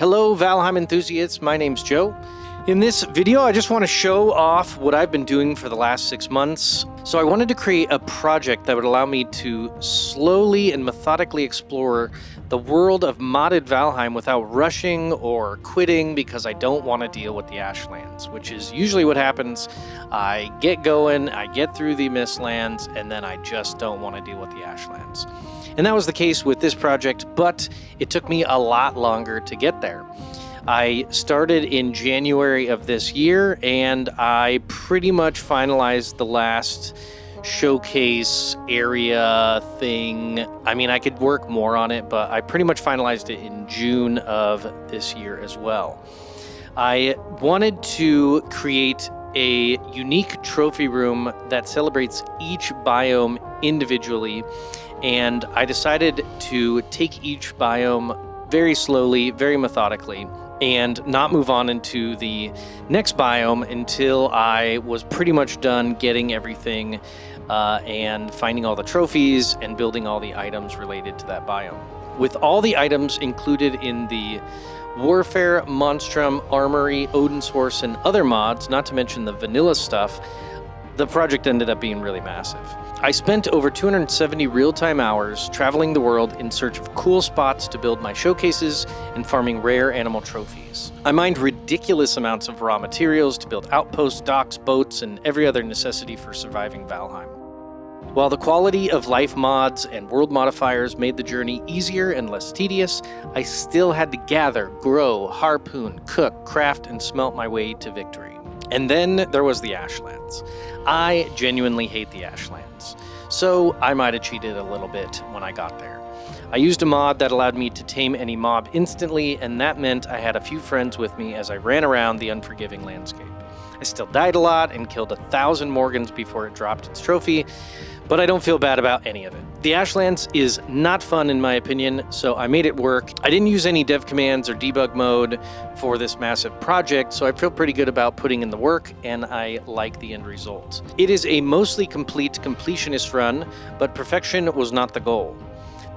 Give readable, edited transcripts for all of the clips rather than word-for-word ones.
Hello Valheim enthusiasts, my name's Joe. In this video, I just want to show off what I've been doing for the last 6 months. So I wanted to create a project that would allow me to slowly and methodically explore the world of Modded Valheim without rushing or quitting because I don't want to deal with the Ashlands, which is usually what happens. I get going, I get through the Mistlands, and then I just don't want to deal with the Ashlands. And that was the case with this project, but it took me a lot longer to get there. I started in January of this year, and I pretty much finalized the last showcase area thing. I mean, I could work more on it, but I pretty much finalized it in June of this year as well. I wanted to create a unique trophy room that celebrates each biome individually, and I decided to take each biome very slowly, very methodically, and not move on into the next biome until I was pretty much done getting everything and finding all the trophies and building all the items related to that biome. With all the items included in the Warfare, Monstrum, Armory, Odin's Horse, and other mods, not to mention the vanilla stuff, the project ended up being really massive. I spent over 270 real-time hours traveling the world in search of cool spots to build my showcases and farming rare animal trophies. I mined ridiculous amounts of raw materials to build outposts, docks, boats, and every other necessity for surviving Valheim. While the quality of life mods and world modifiers made the journey easier and less tedious, I still had to gather, grow, harpoon, cook, craft, and smelt my way to victory. And then there was the Ashlands. I genuinely hate the Ashlands, so I might have cheated a little bit when I got there. I used a mod that allowed me to tame any mob instantly, and that meant I had a few friends with me as I ran around the unforgiving landscape. I still died a lot and killed 1,000 Morgans before it dropped its trophy, but I don't feel bad about any of it. The Ashlands is not fun in my opinion, so I made it work. I didn't use any dev commands or debug mode for this massive project, so I feel pretty good about putting in the work, and I like the end result. It is a mostly complete completionist run, but perfection was not the goal.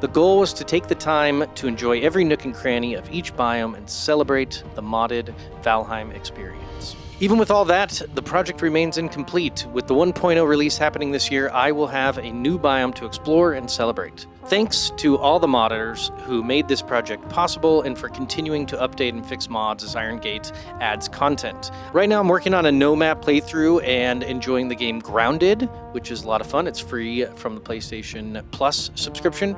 The goal was to take the time to enjoy every nook and cranny of each biome and celebrate the modded Valheim experience. Even with all that, the project remains incomplete. With the 1.0 release happening this year, I will have a new biome to explore and celebrate. Thanks to all the modders who made this project possible and for continuing to update and fix mods as Iron Gate adds content. Right now I'm working on a no-map playthrough and enjoying the game Grounded, which is a lot of fun. It's free from the PlayStation Plus subscription.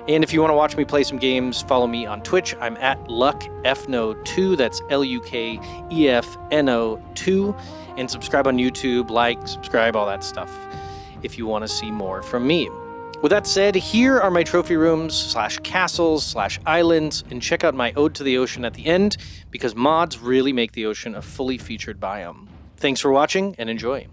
And if you want to watch me play some games, follow me on Twitch. I'm at LuckFno2, that's LUKEFNO2, and subscribe on YouTube, like, subscribe, all that stuff, if you want to see more from me. With that said, here are my trophy rooms / castles / islands, and check out my Ode to the Ocean at the end, because mods really make the ocean a fully featured biome. Thanks for watching, and enjoy.